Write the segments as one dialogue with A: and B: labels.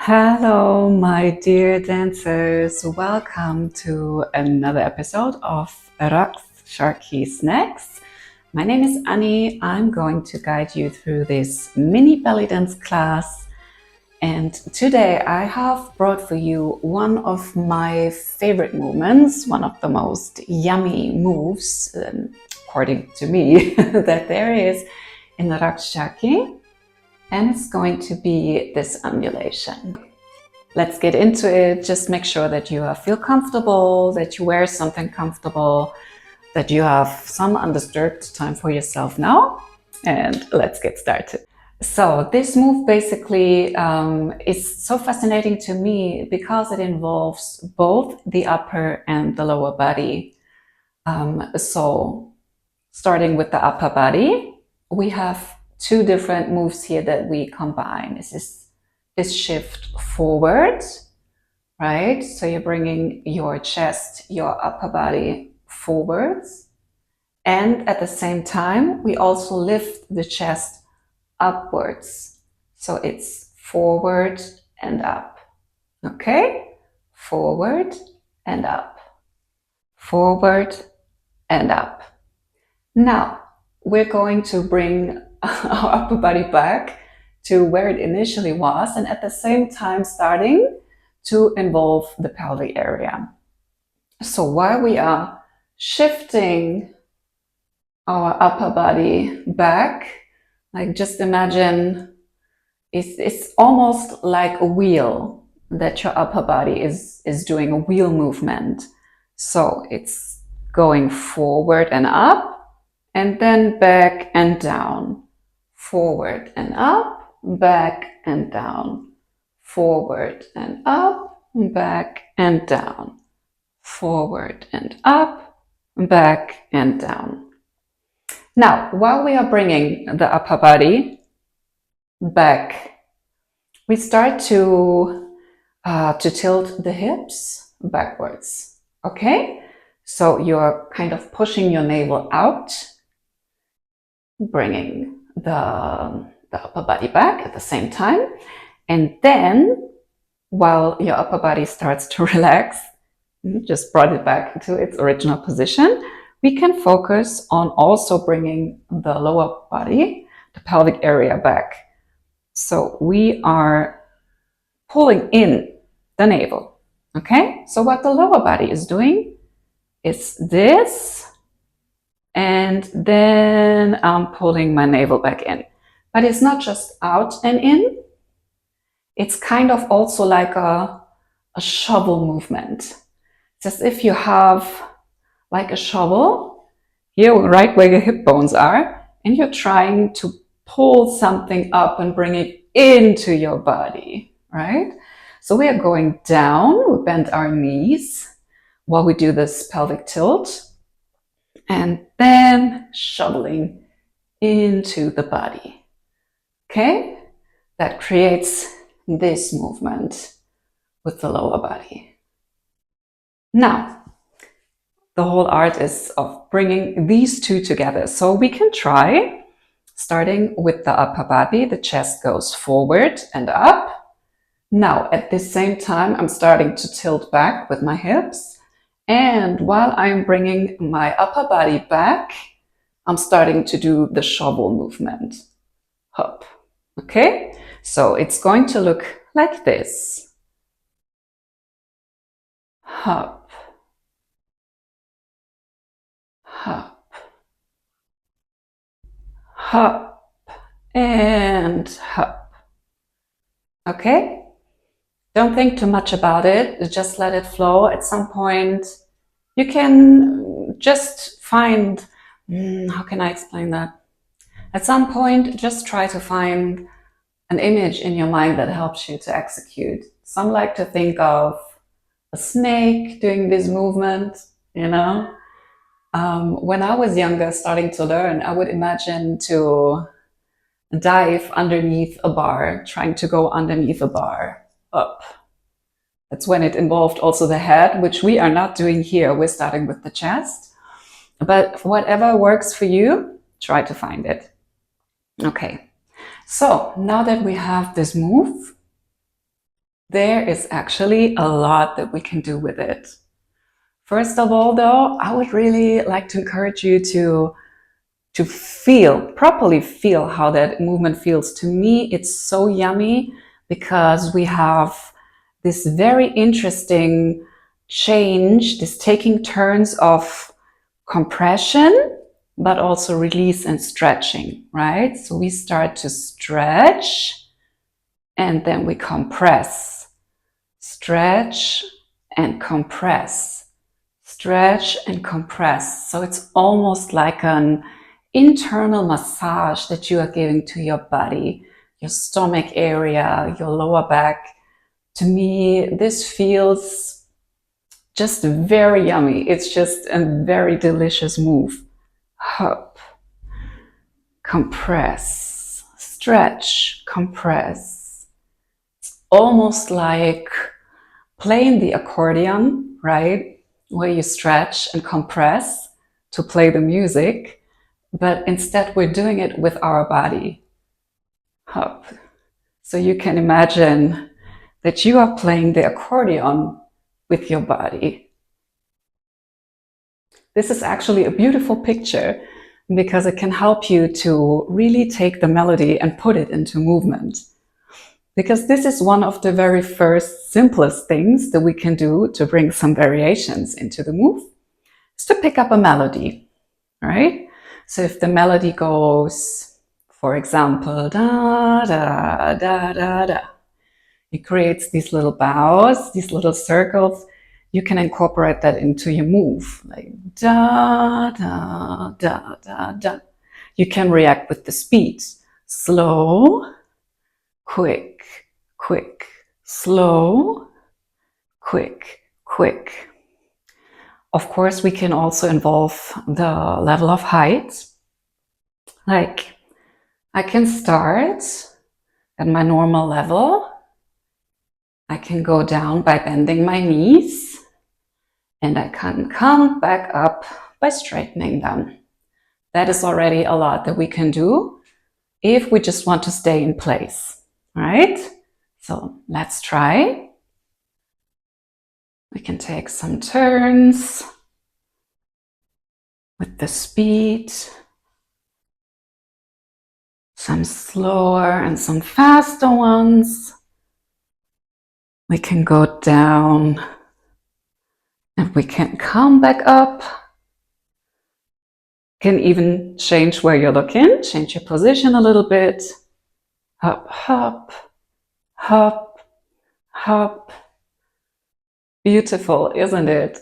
A: Hello, my dear dancers. Welcome to another episode of Raqs Sharqi Snacks. My name is Anny. I'm going to guide you through this mini belly dance class. And today I have brought for you one of my favorite movements, one of the most yummy moves, according to me, that there is in the Raqs Sharqi. And it's going to be this undulation. Let's get into it. Just make sure that you feel comfortable, that you wear something comfortable, that you have some undisturbed time for yourself now. And let's get started. So this move basically is so fascinating to me because it involves both the upper and the lower body. So starting with the upper body, we have two different moves here that we combine. This is this shift forward, right? So you're bringing your chest, your upper body forwards. And at the same time, we also lift the chest upwards. So it's forward and up. Okay? Forward and up. Forward and up. Now, we're going to bring our upper body back to where it initially was, and at the same time starting to involve the pelvic area. So while we are shifting our upper body back, like just imagine it's almost like a wheel that your upper body is doing a wheel movement. So it's going forward and up, and then back and down. Forward and up, back and down. Forward and up, back and down. Forward and up, back and down. Now, while we are bringing the upper body back, we start to tilt the hips backwards. Okay? So you're kind of pushing your navel out, bringing the upper body back at the same time. And then while your upper body starts to relax, just brought it back to its original position, we can focus on also bringing the lower body, the pelvic area back. So we are pulling in the navel. Okay? So what the lower body is doing is this. And then I'm pulling my navel back in. But it's not just out and in. It's kind of also like a shovel movement. It's as if you have like a shovel here, right where your hip bones are, and you're trying to pull something up and bring it into your body, right? So we are going down, we bend our knees while we do this pelvic tilt. And then shoveling into the body. Okay? That creates this movement with the lower body. Now, the whole art is of bringing these two together. So we can try, starting with the upper body, the chest goes forward and up. Now, at the same time, I'm starting to tilt back with my hips. And while I'm bringing my upper body back, I'm starting to do the shovel movement. Hop. Okay? So it's going to look like this. Hop. Hop. Hop. And hop. Okay? Don't think too much about it, just let it flow. At some point, you can just find, how can I explain that? At some point, just try to find an image in your mind that helps you to execute. Some like to think of a snake doing this movement, you know? When I was younger, starting to learn, I would imagine to dive underneath a bar, trying to go underneath a bar. Up. That's when it involved also the head, which we are not doing here. We're starting with the chest. But whatever works for you, try to find it. Okay. So now that we have this move, There is actually a lot that we can do with it. First of all, though, I would really like to encourage you to properly feel how that movement feels. To me, it's so yummy because we have this very interesting change, this taking turns of compression, but also release and stretching, right? So we start to stretch and then we compress, stretch and compress, stretch and compress. So it's almost like an internal massage that you are giving to your body, your stomach area, your lower back. To me, this feels just very yummy. It's just a very delicious move. Hop, compress, stretch, compress. It's almost like playing the accordion, right? Where you stretch and compress to play the music, but instead we're doing it with our body. Hop. So you can imagine that you are playing the accordion with your body. This is actually a beautiful picture because it can help you to really take the melody and put it into movement. Because this is one of the very first simplest things that we can do to bring some variations into the move, is to pick up a melody, right? So if the melody goes, for example, da, da, da, da, da, it creates these little bows, these little circles. You can incorporate that into your move, like da, da, da, da, da. You can react with the speed, slow, quick, quick, slow, quick, quick. Of course, we can also involve the level of height. Like, I can start at my normal level. I can go down by bending my knees, and I can come back up by straightening them. That is already a lot that we can do if we just want to stay in place, right? So let's try. We can take some turns with the speed, some slower and some faster ones. We can go down and we can come back up. Can even change where you're looking, change your position a little bit. Hop, hop, hop, hop. Beautiful, isn't it?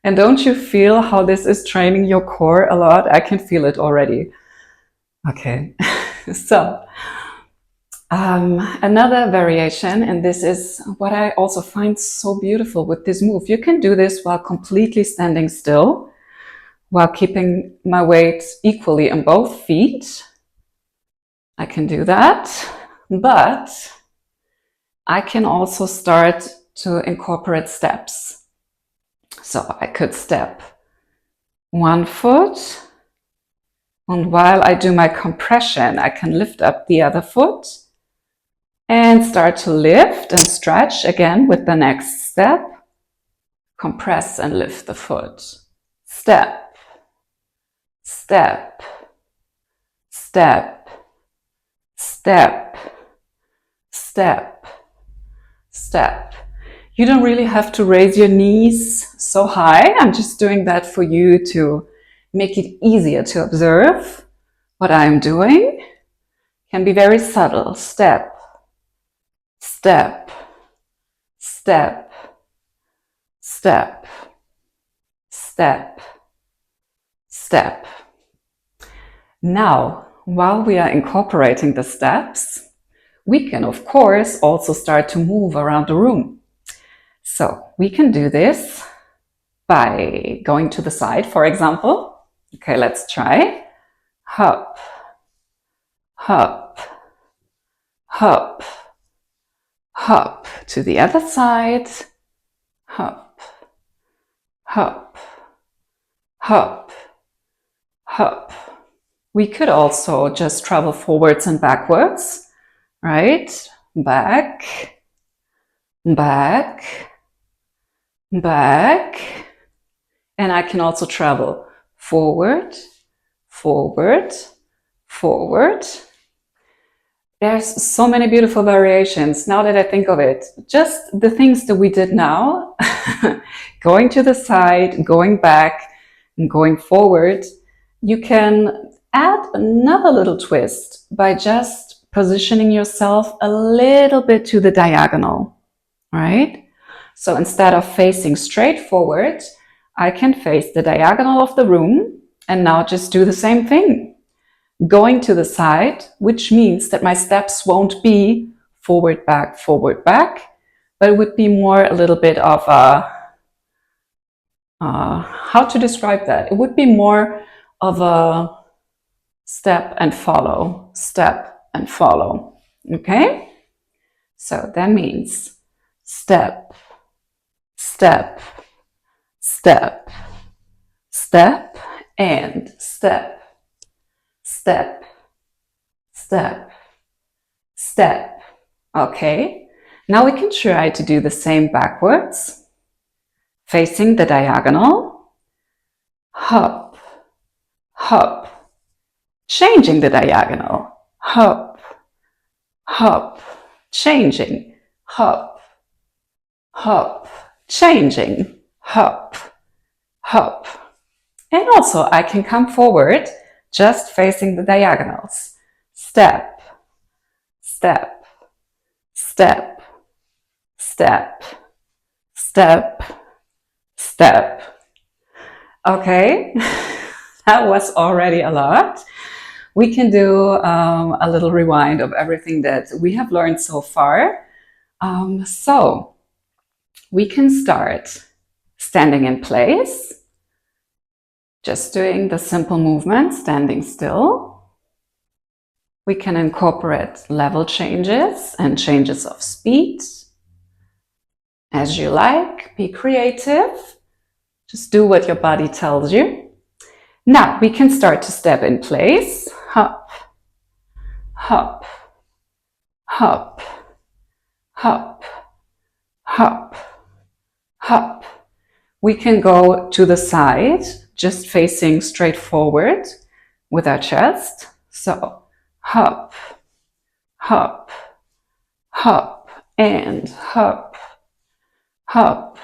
A: And don't you feel how this is training your core a lot? I can feel it already. Okay, so another variation, and this is what I also find so beautiful with this move. You can do this while completely standing still, while keeping my weight equally on both feet. I can do that, but I can also start to incorporate steps. So I could step one foot, and while I do my compression, I can lift up the other foot and start to lift and stretch again with the next step. Compress and lift the foot. Step, step, step, step, step, step. You don't really have to raise your knees so high. I'm just doing that for you to make it easier to observe what I'm doing. Can be very subtle. Step, step, step, step, step, step. Now, while we are incorporating the steps, we can, of course, also start to move around the room. So we can do this by going to the side, for example. Okay, let's try. Hop, hop, hop, hop. To the other side. Hop, hop, hop, hop. We could also just travel forwards and backwards, right? Back, back, back, and I can also travel forward, forward, forward. There's so many beautiful variations now that I think of it. Just the things that we did now, going to the side, going back, and going forward, you can add another little twist by just positioning yourself a little bit to the diagonal, right? So instead of facing straight forward, I can face the diagonal of the room and now just do the same thing. Going to the side, which means that my steps won't be forward, back, but it would be more a little bit of a, how to describe that? It would be more of a step and follow, okay? So that means step, step, step, step, and step, step, step, step. Okay, now we can try to do the same backwards, facing the diagonal, hop, hop, changing the diagonal, hop, hop, changing, hop, hop, changing, hop, hop. And also I can come forward just facing the diagonals. Step, step, step, step, step, step. Okay, that was already a lot. We can do a little rewind of everything that we have learned so far. So we can start standing in place, just doing the simple movement, standing still. We can incorporate level changes and changes of speed. As you like, be creative. Just do what your body tells you. Now we can start to step in place. Hop, hop, hop, hop, hop, hop. We can go to the side, just facing straight forward with our chest. So hop, hop, hop, and hop, hop,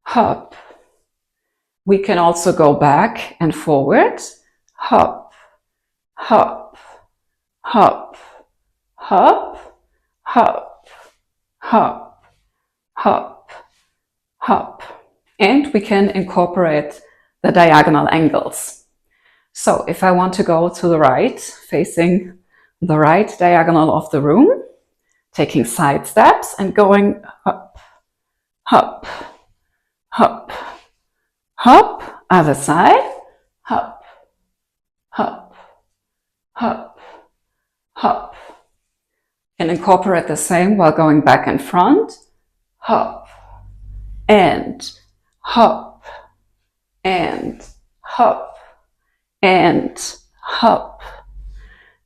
A: hop. We can also go back and forward. Hop, hop, hop, hop, hop, hop, hop, hop. And we can incorporate the diagonal angles. So if I want to go to the right, facing the right diagonal of the room, taking side steps and going up, hop, hop, hop, other side, hop, hop, hop, hop. And incorporate the same while going back and front, hop, and hop, and hop, and hop.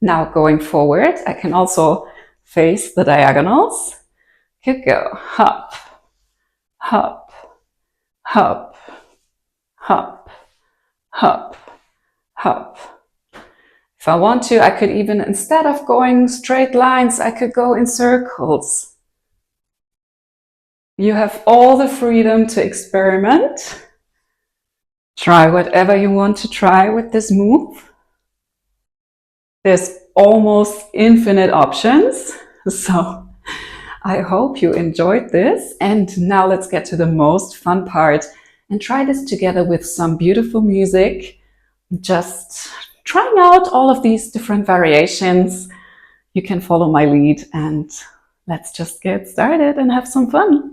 A: Now going forward, I can also face the diagonals. Could go hop, hop, hop, hop, hop, hop. If I want to, I could even, instead of going straight lines, I could go in circles. You have all the freedom to experiment. Try whatever you want to try with this move. There's almost infinite options. So I hope you enjoyed this. And now let's get to the most fun part and try this together with some beautiful music. Just trying out all of these different variations. You can follow my lead and let's just get started and have some fun.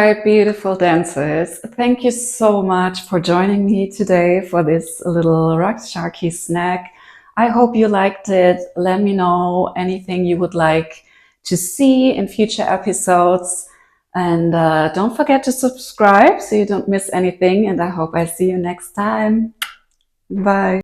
A: right, beautiful dancers. Thank you so much for joining me today for this little Raqs Sharqi snack. I hope you liked it. Let me know anything you would like to see in future episodes. And don't forget to subscribe so you don't miss anything. And I hope I see you next time. Bye.